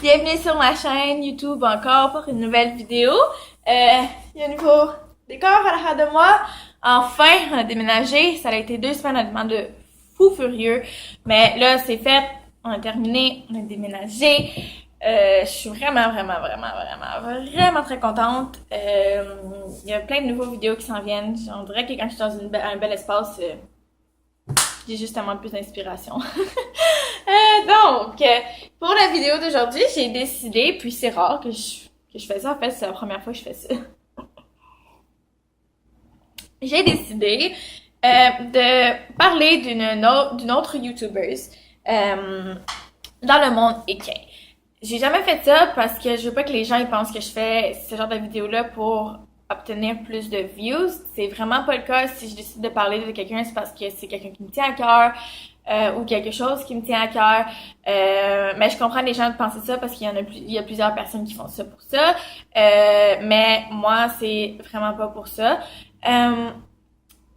Bienvenue sur ma chaîne YouTube encore pour une nouvelle vidéo. Il y a un nouveau décor à l'arrière de moi. Enfin, on a déménagé. Ça a été 2 semaines honnêtement de fou furieux. Mais là, c'est fait. On a terminé. On a déménagé. Je suis vraiment très contente. Il y a plein de nouveaux vidéos qui s'en viennent. On dirait que quand je suis dans un bel espace, j'ai justement plus d'inspiration. Donc, pour la vidéo d'aujourd'hui, j'ai décidé, puis c'est rare que je fais ça, en fait, c'est la première fois que je fais ça. J'ai décidé de parler d'une autre YouTubeuse dans le monde équin. J'ai jamais fait ça parce que je veux pas que les gens ils pensent que je fais ce genre de vidéo-là pour obtenir plus de views. C'est vraiment pas le cas. Si je décide de parler de quelqu'un, c'est parce que c'est quelqu'un qui me tient à cœur ou quelque chose qui me tient à cœur. Mais je comprends les gens de penser ça parce qu'il y a plusieurs personnes qui font ça pour ça. Mais moi, c'est vraiment pas pour ça.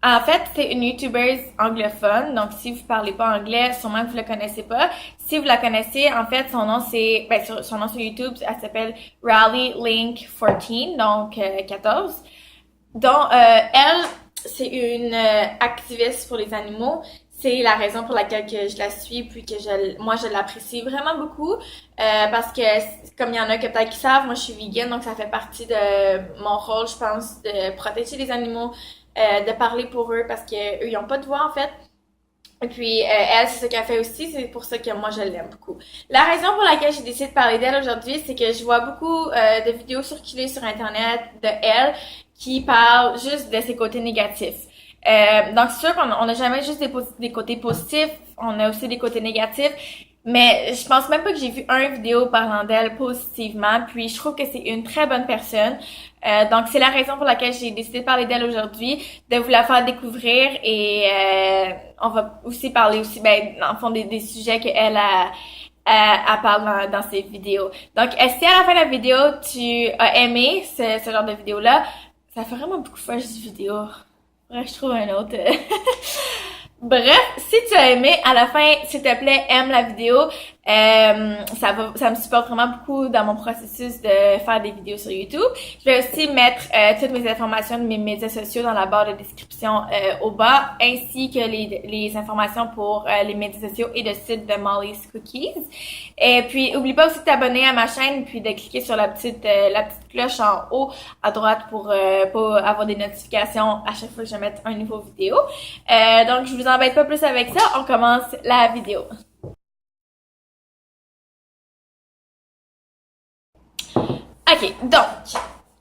En fait, c'est une YouTubeuse anglophone, donc si vous parlez pas anglais, sûrement que vous la connaissez pas. Si vous la connaissez, en fait, son nom c'est, son nom sur YouTube, elle s'appelle Rally Link 14, donc 14. Donc, elle, c'est une activiste pour les animaux. C'est la raison pour laquelle que je la suis, puis que moi je l'apprécie vraiment beaucoup, parce que comme il y en a que peut-être qui savent, moi je suis vegan, donc ça fait partie de mon rôle, je pense, de protéger les animaux. De parler pour eux parce que eux ils ont pas de voix en fait. Et puis elle, c'est ce qu'elle fait aussi, c'est pour ça que moi je l'aime beaucoup. La raison pour laquelle j'ai décidé de parler d'elle aujourd'hui, c'est que je vois beaucoup de vidéos circuler sur internet de elle qui parlent juste de ses côtés négatifs. Donc c'est sûr qu'on n'a jamais juste des côtés positifs, on a aussi des côtés négatifs. Mais je pense même pas que j'ai vu une vidéo parlant d'elle positivement, puis je trouve que c'est une très bonne personne. Donc c'est la raison pour laquelle j'ai décidé de parler d'elle aujourd'hui, de vous la faire découvrir et on va aussi parler aussi, en fond des sujets qu'elle parle dans ses vidéos. Donc si à la fin de la vidéo tu as aimé ce genre de vidéo-là, ça fait vraiment beaucoup de fois que je dis vidéo. Bref, je trouve un autre. Bref, si tu as aimé, à la fin, s'il te plaît, aime la vidéo. Ça me supporte vraiment beaucoup dans mon processus de faire des vidéos sur YouTube. Je vais aussi mettre toutes mes informations de mes médias sociaux dans la barre de description au bas, ainsi que les informations pour les médias sociaux et le site de Molly's Cookies. Et puis, oublie pas aussi de t'abonner à ma chaîne, puis de cliquer sur la petite cloche en haut à droite pour avoir des notifications à chaque fois que je mette un nouveau vidéo. Donc, je vous embête pas plus avec ça. On commence la vidéo. Ok, donc,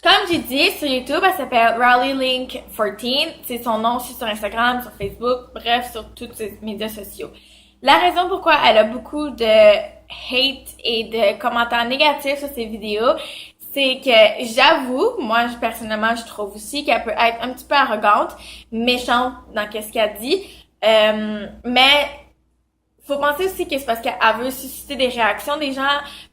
comme j'ai dit, sur YouTube, elle s'appelle RallyLink14. C'est son nom aussi sur Instagram, sur Facebook, bref, sur tous ses médias sociaux. La raison pourquoi elle a beaucoup de hate et de commentaires négatifs sur ses vidéos, c'est que j'avoue, moi personnellement, je trouve aussi qu'elle peut être un petit peu arrogante, méchante dans qu'est-ce qu'elle dit, mais faut penser aussi que c'est parce qu'elle veut susciter des réactions des gens,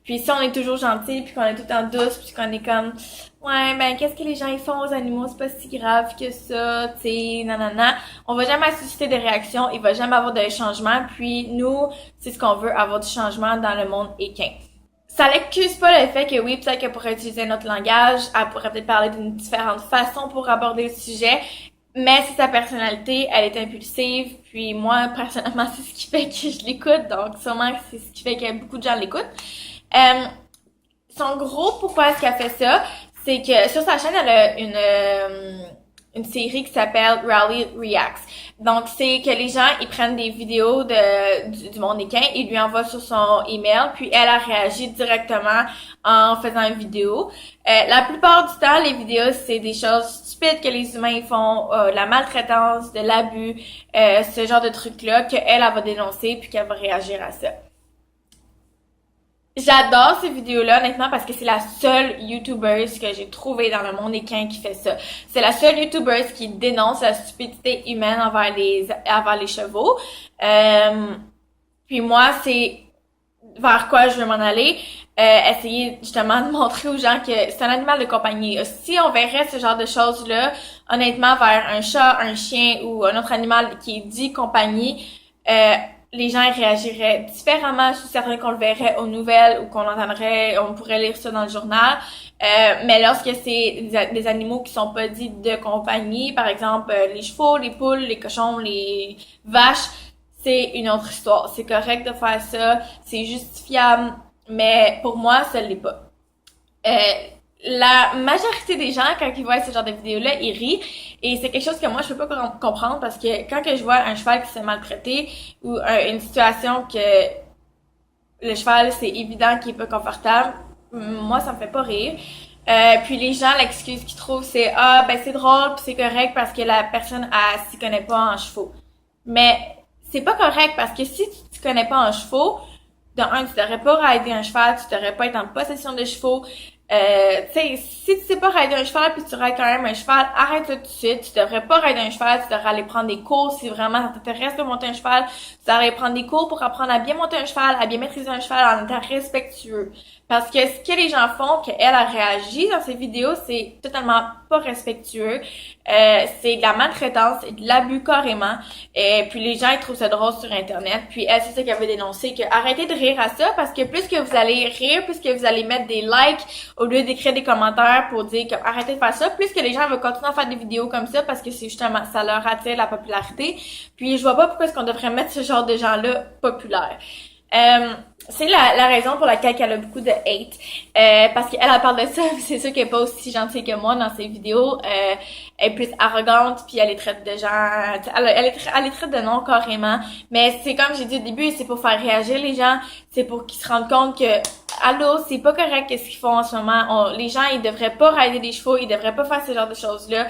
puis si on est toujours gentil, puis qu'on est tout le temps douce, puis qu'on est comme ouais, qu'est-ce que les gens ils font aux animaux, c'est pas si grave que ça, tu sais, nanana. On va jamais susciter des réactions, il va jamais avoir de changement, puis nous, c'est ce qu'on veut, avoir du changement dans le monde équin. Ça n'accuse pas le fait que oui, peut-être qu'elle pourrait utiliser notre langage, elle pourrait peut-être parler d'une différente façon pour aborder le sujet, mais c'est sa personnalité, elle est impulsive, puis moi, personnellement, c'est ce qui fait que je l'écoute, donc sûrement c'est ce qui fait que beaucoup de gens l'écoutent. Son gros pourquoi est-ce qu'elle fait ça, c'est que sur sa chaîne, elle a une série qui s'appelle Rally Reacts. Donc, c'est que les gens, ils prennent des vidéos du monde équin, ils lui envoient sur son email, puis elle a réagi directement en faisant une vidéo. La plupart du temps, les vidéos, c'est des choses stupides que les humains font, de la maltraitance, de l'abus, ce genre de trucs-là, qu'elle va dénoncer, puis qu'elle va réagir à ça. J'adore ces vidéos-là, honnêtement, parce que c'est la seule YouTubeuse que j'ai trouvée dans le monde équin qui fait ça. C'est la seule YouTubeuse qui dénonce la stupidité humaine envers les chevaux. Puis moi, c'est vers quoi je veux m'en aller. Essayer justement de montrer aux gens que c'est un animal de compagnie. Si on verrait ce genre de choses-là, honnêtement, vers un chat, un chien ou un autre animal qui est dit compagnie, les gens réagiraient différemment. Je suis certaine qu'on le verrait aux nouvelles ou qu'on entendrait, on pourrait lire ça dans le journal. Mais lorsque c'est des animaux qui sont pas dits de compagnie, par exemple les chevaux, les poules, les cochons, les vaches, c'est une autre histoire. C'est correct de faire ça, c'est justifiable, mais pour moi, ça l'est pas. La majorité des gens, quand ils voient ce genre de vidéos-là, ils rient. Et c'est quelque chose que moi, je peux pas comprendre parce que quand que je vois un cheval qui se fait maltraiter ou une situation que le cheval, c'est évident qu'il est pas confortable, moi, ça me fait pas rire. Puis les gens, l'excuse qu'ils trouvent, c'est ah ben c'est drôle puis c'est correct parce que la personne s'y connaît pas en chevaux. Mais c'est pas correct parce que si tu te connais pas en chevaux, de un, tu devrais pas rider un cheval, tu devrais pas être en possession de chevaux. Tu sais, si tu sais pas rider un cheval puis tu rides quand même un cheval, arrête ça tout de suite. Tu devrais pas rider un cheval, tu devrais aller prendre des cours si vraiment ça t'intéresse de monter un cheval. Tu devrais aller prendre des cours pour apprendre à bien monter un cheval, à bien maîtriser un cheval en étant respectueux. Parce que ce que les gens font, qu'elle a réagi dans ces vidéos, c'est totalement pas respectueux. C'est de la maltraitance et de l'abus carrément. Et puis les gens, ils trouvent ça drôle sur Internet. Puis elle, c'est ça qu'elle veut dénoncer, que arrêtez de rire à ça parce que plus que vous allez rire, plus que vous allez mettre des likes au lieu d'écrire des commentaires pour dire que arrêtez de faire ça, plus que les gens vont continuer à faire des vidéos comme ça parce que c'est justement, ça leur attire la popularité. Puis je vois pas pourquoi est-ce qu'on devrait mettre ce genre de gens-là populaires. C'est la raison pour laquelle elle a beaucoup de hate. Parce qu'elle parle de ça, c'est sûr qu'elle est pas aussi gentille que moi dans ses vidéos. Elle est plus arrogante, puis elle les traite de gens... Elle les traite de noms carrément. Mais c'est comme j'ai dit au début, c'est pour faire réagir les gens. C'est pour qu'ils se rendent compte que allô, c'est pas correct qu'est-ce qu'ils font en ce moment. Les gens, ils devraient pas rider des chevaux, ils devraient pas faire ce genre de choses-là.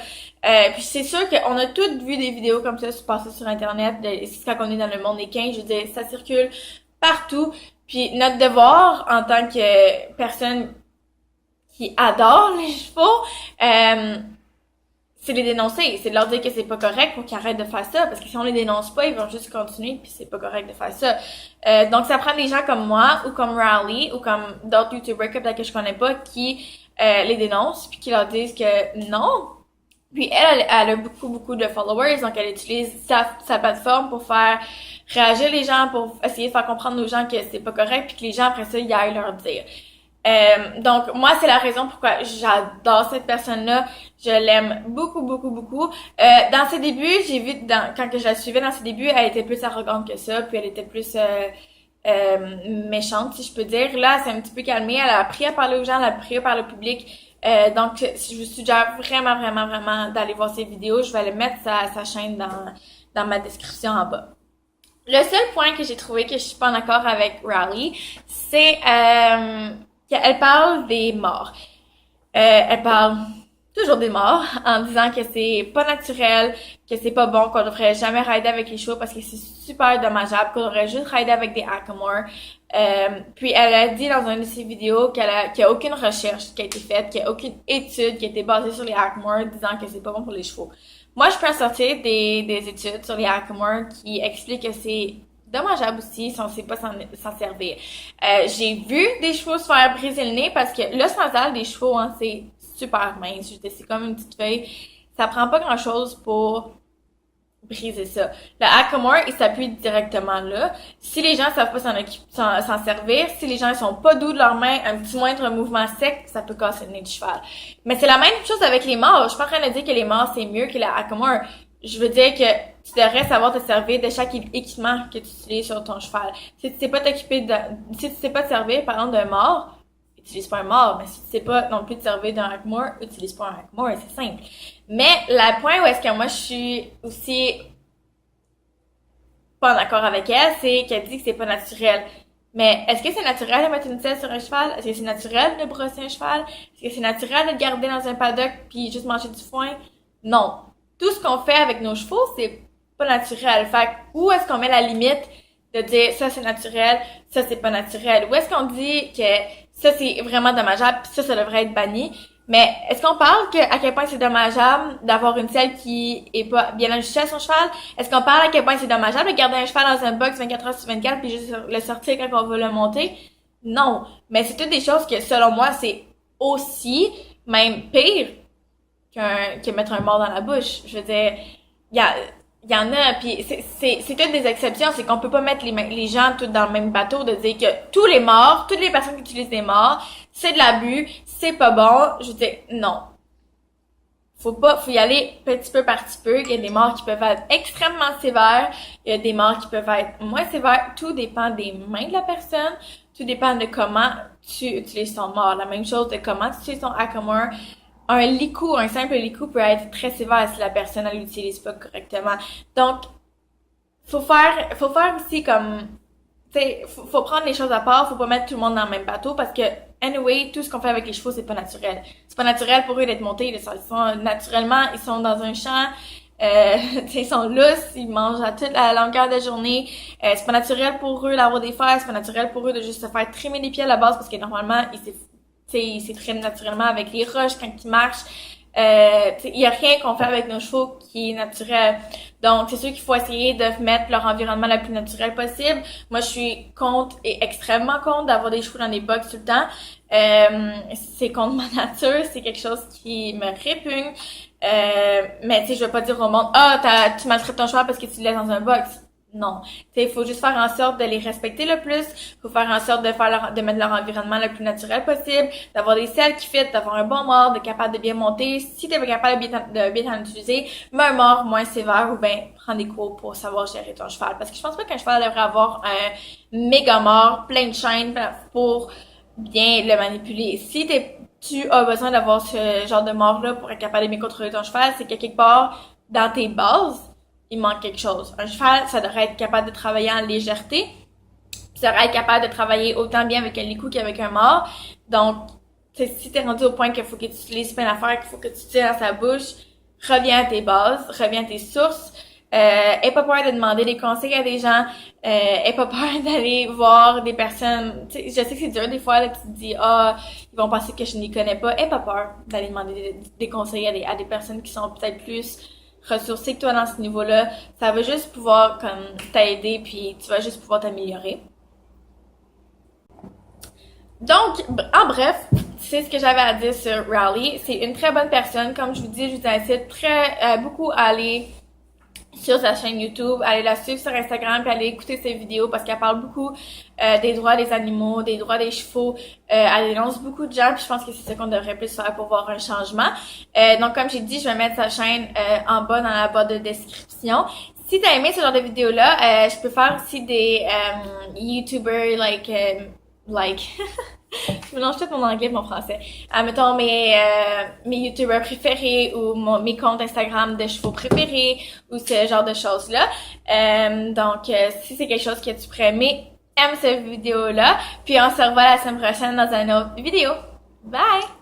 Puis c'est sûr qu'on a toutes vu des vidéos comme ça se passer sur Internet. Quand on est dans le monde des 15, je veux dire, ça circule partout. Puis notre devoir en tant que personne qui adore les chevaux, c'est les dénoncer, c'est de leur dire que c'est pas correct pour qu'ils arrêtent de faire ça, parce que si on les dénonce pas, ils vont juste continuer, puis c'est pas correct de faire ça. Donc ça prend des gens comme moi, ou comme Riley, ou comme d'autres YouTubers que je connais pas, qui les dénoncent, puis qui leur disent que non. Puis elle a beaucoup de followers, donc elle utilise sa plateforme pour faire réagir les gens, pour essayer de faire comprendre aux gens que c'est pas correct, puis que les gens après ça, ils aillent leur dire. Donc moi, c'est la raison pourquoi j'adore cette personne-là. Je l'aime beaucoup. Dans ses débuts, j'ai vu quand que je la suivais dans ses débuts, elle était plus arrogante que ça, puis elle était plus méchante, si je peux dire. Là, elle s'est un petit peu calmée, elle a appris à parler aux gens, elle a appris à parler au public. Donc, je vous suggère vraiment d'aller voir ses vidéos. Je vais aller mettre sa chaîne dans ma description en bas. Le seul point que j'ai trouvé que je suis pas en accord avec Riley, c'est qu'elle parle des morts. Elle parle toujours des morts en disant que c'est pas naturel, que c'est pas bon, qu'on devrait jamais rider avec les chevaux parce que c'est super dommageable, qu'on devrait juste rider avec des hackamore. Puis elle a dit dans une de ses vidéos qu'il y a aucune recherche qui a été faite, qu'il y a aucune étude qui a été basée sur les hackamore disant que c'est pas bon pour les chevaux. Moi, je peux en sortir des études sur les hackamore qui expliquent que c'est dommageable aussi si on sait pas s'en servir. J'ai vu des chevaux se faire briser le nez parce que l'os nasal des chevaux, hein, c'est super mince. C'est comme une petite feuille. Ça prend pas grand chose pour briser ça. Le hackamore, il s'appuie directement là. Si les gens savent pas s'en servir, si les gens ils sont pas doux de leurs mains, un petit moindre mouvement sec, ça peut casser le nez du cheval. Mais c'est la même chose avec les morts. Je suis pas en train de dire que les morts c'est mieux que le hackamore. Je veux dire que tu devrais savoir te servir de chaque équipement que tu utilises sur ton cheval. Si tu sais pas si tu sais pas te servir, par exemple, d'un mort, utilise pas un mort. Mais si tu sais pas non plus te servir d'un hackamore, utilise pas un hackamore, c'est simple. Mais le point où est-ce que moi je suis aussi pas en accord avec elle, c'est qu'elle dit que c'est pas naturel. Mais est-ce que c'est naturel de mettre une selle sur un cheval? Est-ce que c'est naturel de brosser un cheval? Est-ce que c'est naturel de le garder dans un paddock puis juste manger du foin? Non. Tout ce qu'on fait avec nos chevaux, c'est pas naturel. Fait que, où est-ce qu'on met la limite de dire ça c'est naturel, ça c'est pas naturel? Où est-ce qu'on dit que ça c'est vraiment dommageable puis ça devrait être banni? Mais est-ce qu'on parle à quel point c'est dommageable d'avoir une selle qui est pas bien ajustée à son cheval? Est-ce qu'on parle à quel point c'est dommageable de garder un cheval dans un box 24 heures sur 24 puis juste le sortir quand on veut le monter? Non. Mais c'est toutes des choses que, selon moi, c'est aussi, même pire que mettre un mort dans la bouche. Je veux dire, il y en a, puis c'est toutes des exceptions, c'est qu'on peut pas mettre les gens tous dans le même bateau, de dire que tous les morts, toutes les personnes qui utilisent des morts, c'est de l'abus, c'est pas bon. Je veux dire, non. Faut y aller petit peu par petit peu. Il y a des morts qui peuvent être extrêmement sévères, il y a des morts qui peuvent être moins sévères. Tout dépend des mains de la personne, tout dépend de comment tu utilises ton mort. La même chose de comment tu utilises ton Hackamore. Un licou, un simple licou peut être très sévère si la personne ne l'utilise pas correctement. Donc, faut faire aussi comme, tu sais, faut prendre les choses à part, faut pas mettre tout le monde dans le même bateau parce que, anyway, tout ce qu'on fait avec les chevaux, c'est pas naturel. C'est pas naturel pour eux d'être montés, ils sont naturellement, ils sont dans un champ, ils sont lousses, ils mangent à toute la longueur de la journée. C'est pas naturel pour eux d'avoir des fers, c'est pas naturel pour eux de juste se faire trimer les pieds à la base parce que normalement, il s'entraîne naturellement avec les roches quand ils marchent. Il y a rien qu'on fait avec nos chevaux qui est naturel. Donc, c'est sûr qu'il faut essayer de mettre leur environnement le plus naturel possible. Moi, je suis contre et extrêmement contre d'avoir des chevaux dans des box tout le temps. C'est contre ma nature, c'est quelque chose qui me répugne. Mais tu sais, je vais pas dire au monde, tu maltraites ton cheval parce que tu le laisses dans un box. Non. Tu sais, il faut juste faire en sorte de les respecter le plus. Faut faire en sorte de mettre leur environnement le plus naturel possible, d'avoir des selles qui fit, d'avoir un bon mort, d'être capable de bien monter. Si t'es pas capable de bien t'en utiliser, mets un mort moins sévère ou ben, prends des cours pour savoir gérer ton cheval. Parce que je pense pas qu'un cheval devrait avoir un méga mort, plein de chaînes pour bien le manipuler. Si tu as besoin d'avoir ce genre de mort-là pour être capable de bien contrôler ton cheval, c'est que quelque part, dans tes bases, il manque quelque chose. Un cheval, ça devrait être capable de travailler en légèreté. Ça devrait être capable de travailler autant bien avec un licou qu'avec un mort. Donc, si t'es rendu au point qu'il faut que tu utilises plein d'affaires, qu'il faut que tu tires dans sa bouche, reviens à tes bases, reviens à tes sources. Aie pas peur de demander des conseils à des gens. Aie pas peur d'aller voir des personnes. Je sais que c'est dur des fois, là, tu te dis, ils vont penser que je n'y connais pas. Aie pas peur d'aller demander des conseils à des personnes qui sont peut-être plus ressourcé que toi dans ce niveau-là, ça va juste pouvoir comme t'aider puis tu vas juste pouvoir t'améliorer. Donc, en bref, c'est ce que j'avais à dire sur Rowley. C'est une très bonne personne. Comme je vous incite beaucoup à aller sur sa chaîne YouTube, aller la suivre sur Instagram, puis aller écouter ses vidéos parce qu'elle parle beaucoup des droits des animaux, des droits des chevaux. Elle dénonce beaucoup de gens, puis je pense que c'est ce qu'on devrait plus faire pour voir un changement. Donc, comme j'ai dit, je vais mettre sa chaîne en bas dans la barre de description. Si t'as aimé ce genre de vidéo-là, je peux faire aussi des YouTubers je mélange tout mon anglais et mon français. Mettons mes YouTubers préférés ou mes comptes Instagram de chevaux préférés ou ce genre de choses-là. Donc, si c'est quelque chose que tu pourrais aimer, aime cette vidéo-là. Puis on se revoit la semaine prochaine dans une autre vidéo. Bye!